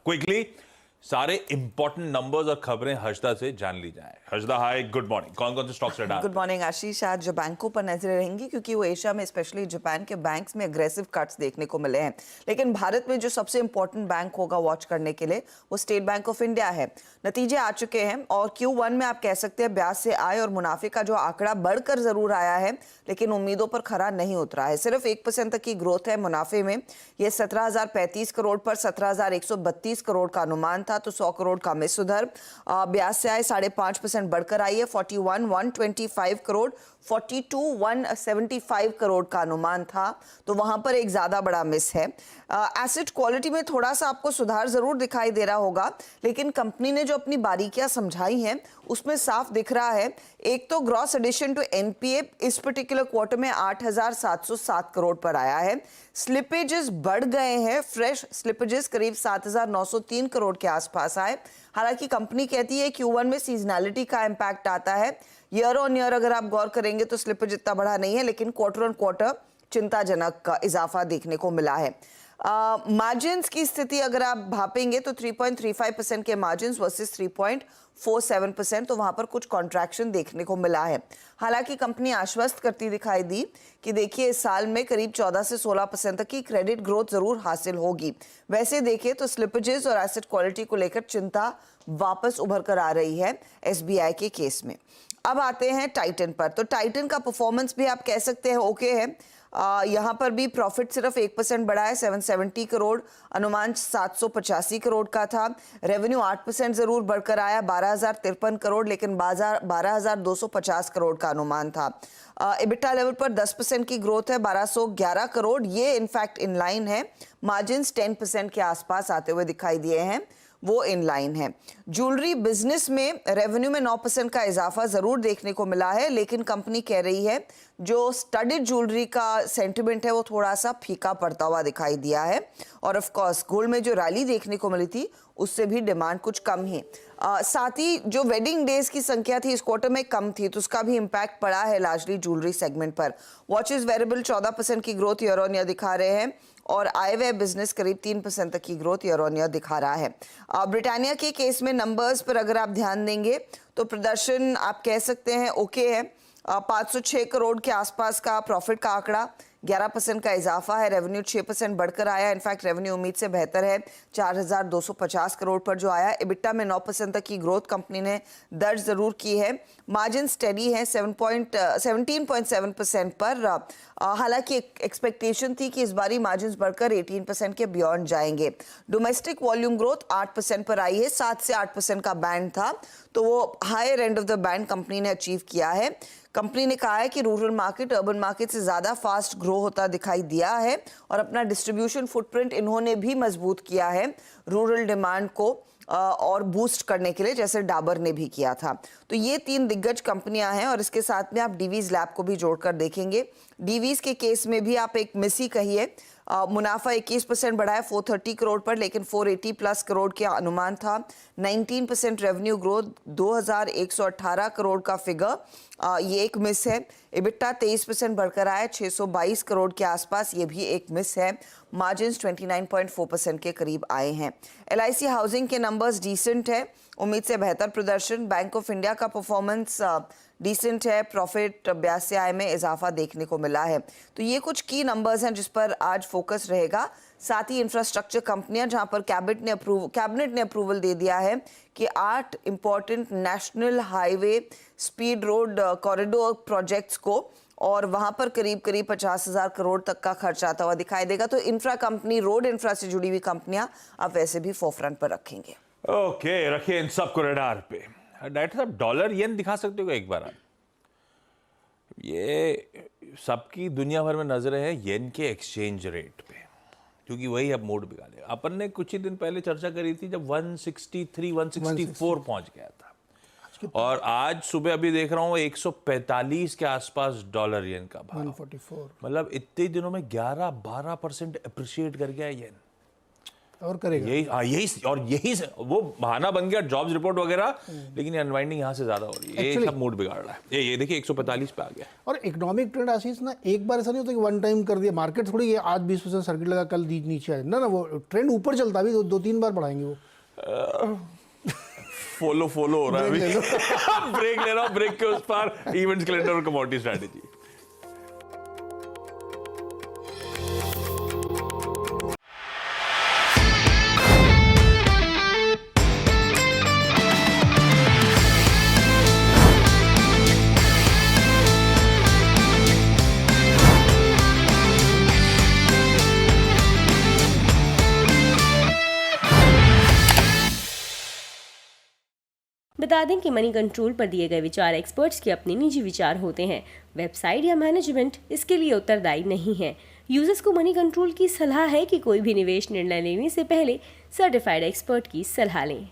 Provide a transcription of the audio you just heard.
Quickly सारे important numbers और खबरें हर्षदा से जान ली जाएं। हर्षदा हाय, गुड मॉर्निंग। कौन कौन से स्टॉक्स से डाल? गुड मॉर्निंग आशीष। आज बैंकों पर नजरें रहेंगी क्योंकि वो एशिया में स्पेशली जापान के बैंक्स में अग्रेसिव कट्स देखने को मिले हैं। लेकिन भारत में जो सबसे इंपॉर्टेंट बैंक होगा वॉच करने के लिए वो स्टेट बैंक ऑफ इंडिया है। नतीजे आ चुके हैं और Q1 में आप कह सकते हैं ब्याज से आय और मुनाफे का जो आंकड़ा बढ़कर जरूर आया है लेकिन उम्मीदों पर खरा नहीं उतरा है। सिर्फ 1% तक की ग्रोथ है मुनाफे में। ये 17,035 करोड़ पर 17,132 करोड़ का अनुमान था, तो 100 करोड़ का मिस उधर। ब्याज से आय 5.5% बढ़कर आई है। 41,125 करोड़ 42,175 करोड़ का अनुमान था, तो वहां पर एक ज्यादा बड़ा मिस है। एसेट क्वालिटी में थोड़ा सा आपको सुधार जरूर दिखाई दे रहा होगा, लेकिन कंपनी ने जो अपनी बारीकियां समझाई हैं उसमें साफ दिख रहा है। एक तो ग्रॉस एडिशन टू एनपीए इस पर्टिकुलर क्वार्टर में 8,707 करोड़ पर आया है। स्लिपेजेस बढ़ गए हैं, फ्रेश स्लिपेजेस करीब 7,903 करोड़ के आसपास आए। हालांकि कंपनी कहती है Q1 में सीजनैलिटी का इंपैक्ट आता है। ईयर ऑन ईयर अगर आप गौर करेंगे तो स्लिपेज इतना बढ़ा नहीं है, लेकिन क्वार्टर ऑन क्वार्टर चिंताजनक इजाफा देखने को मिला है। मार्जिन्स की स्थिति अगर आप भापेंगे तो 3.35% के मार्जिन्स वर्सेस 3.47%, तो वहां पर कुछ कॉन्ट्रैक्शन देखने को मिला है। हालांकि कंपनी आश्वस्त करती दिखाई दी कि देखिए इस साल में करीब 14 से 16% तक की क्रेडिट ग्रोथ जरूर हासिल होगी। वैसे देखिए तो स्लिपेजेस और एसेट क्वालिटी को लेकर चिंता वापस उभर कर आ रही है SBI के केस में। अब आते हैं टाइटन पर। तो टाइटन का परफॉर्मेंस भी आप कह सकते हैं ओके है। यहाँ पर भी प्रॉफिट सिर्फ 1% बढ़ा है, 770 करोड़, अनुमान 785 करोड़ का था। रेवेन्यू 8% जरूर बढ़कर आया, 12,053 करोड़, लेकिन बाजार 12,250 करोड़ का अनुमान था। EBITDA लेवल पर 10% की ग्रोथ है, 1,211 करोड़, ये इनफैक्ट इन लाइन है। मार्जिन्स 10% के आसपास आते हुए दिखाई दिए हैं, वो इन लाइन है। ज्वेलरी बिजनेस में रेवेन्यू में 9% का इजाफा जरूर देखने को मिला है, लेकिन कंपनी कह रही है जो स्टडेड ज्वेलरी का सेंटिमेंट है वो थोड़ा सा फीका पड़ता हुआ दिखाई दिया है। और ऑफ कोर्स गोल्ड में जो रैली देखने को मिली थी उससे भी डिमांड कुछ कम है। साथ ही जो वेडिंग डेज की संख्या थी इस क्वार्टर में कम थी, तो उसका भी इंपैक्ट पड़ा है लार्जली ज्वेलरी सेगमेंट पर। वॉचेस वेरेबल 14% की ग्रोथ ईयर ऑन ईयर दिखा रहे हैं और आयव्यय बिजनेस करीब 3% तक की ग्रोथ ईयर ऑन ईयर दिखा रहा है। ब्रिटानिया के केस में नंबर्स पर अगर आप ध्यान देंगे तो प्रदर्शन आप कह सकते हैं ओके है। 506 करोड़ के आसपास का प्रॉफिट का आंकड़ा, 11% का इजाफा है। रेवेन्यू 6% बढ़कर आया, इनफैक्ट रेवेन्यू उम्मीद से बेहतर है, 4,250 करोड़ पर जो आया। EBITDA में 9% तक की ग्रोथ कंपनी ने दर्ज जरूर की है। मार्जिन स्टेडी है 17.7% पर। हालांकि एक्सपेक्टेशन थी कि इस बारी मार्जिन बढ़कर 18% के बियॉन्ड जाएंगे। डोमेस्टिक वॉल्यूम ग्रोथ 8% पर आई है, 7 से 8% का बैंड था, तो वो higher end of the band company ने अचीव किया है। कंपनी ने कहा है कि रूरल मार्केट अर्बन मार्केट से ज्यादा फास्ट ग्रो होता दिखाई दिया है और अपना डिस्ट्रीब्यूशन फुटप्रिंट इन्होंने भी मजबूत किया है रूरल डिमांड को और बूस्ट करने के लिए, जैसे डाबर ने भी किया था। तो ये 3 दिग्गज कंपनियां हैं और इसके साथ में आप डीवीज लैब को भी जोड़कर देखेंगे। डीवीज के केस में भी आप एक मिस ही कहिए। मुनाफा 21% बढ़ा है 430 करोड़ पर, लेकिन 480 प्लस करोड़ के अनुमान था। 19% रेवेन्यू ग्रोथ, 2,118 करोड़ का फिगर, ये एक मिस है। EBITDA 23% बढ़कर आया 622 करोड़ के आसपास, ये भी एक मिस है। मार्जिन्स 29.4% के करीब आए हैं। LIC हाउसिंग के नंबर्स डिसेंट है, उम्मीद से बेहतर प्रदर्शन। बैंक ऑफ इंडिया का परफॉर्मेंस डिसेंट है, प्रॉफिट ब्याज से आय में इजाफा देखने को मिला है। तो ये कुछ की नंबर्स हैं जिस पर आज फोकस रहेगा। साथ ही इंफ्रास्ट्रक्चर कंपनियां जहां पर कैबिनेट ने अप्रूवल दे दिया है कि 8 important national highway speed road corridor projects को, और वहां पर करीब 50,000 करोड़ तक का खर्च आता हुआ दिखाई देगा। तो इंफ्रा कंपनी, रोड इंफ्रा से जुड़ी हुई कंपनियां आप वैसे भी फोरफ्रंट पर रखेंगे। ओके, रखिए इन सबको रडार पे। डायरेक्टर साहब, डॉलर येन दिखा सकते हो एक बार आप? ये सबकी दुनिया भर में नजरें हैं येन के एक्सचेंज रेट पे, क्योंकि वही अब मोड बिगाड़ेगा। अपन ने कुछ ही दिन पहले चर्चा करी थी जब 163 164 पहुंच गया था, और आज सुबह अभी देख रहा हूँ 145 के आसपास डॉलर येन का भाव। 144, मतलब इतने दिनों में 11-12% अप्रिशिएट कर गया येन। और करेगा। यही वो बहाना बन गया जॉब्स रिपोर्ट वगैरह, लेकिन ये अनवाइंडिंग यहाँ से ज्यादा हो रही है, ये सब मूड बिगाड़ रहा है। ये देखिए 145 पे आ गया। और इकोनॉमिक ट्रेंड आशीष ना एक बार ऐसा नहीं होता कि वन टाइम कर दिया मार्केट, थोड़ी ये आज 20% सर्किट लगा कल नीचे आए ना, वो ट्रेंड ऊपर चलता है, अभी 2-3 बार बढ़ाएंगे वो। फॉलो हो रहा है अभी। ब्रेक ले रहा हूँ, ब्रेक के उस पार इवेंट्स कैलेंडर और कमोडिटी स्ट्रेटेजी। बता दें कि मनी कंट्रोल पर दिए गए विचार एक्सपर्ट्स के अपने निजी विचार होते हैं। वेबसाइट या मैनेजमेंट इसके लिए उत्तरदायी नहीं है। यूजर्स को मनी कंट्रोल की सलाह है कि कोई भी निवेश निर्णय लेने से पहले सर्टिफाइड एक्सपर्ट की सलाह लें।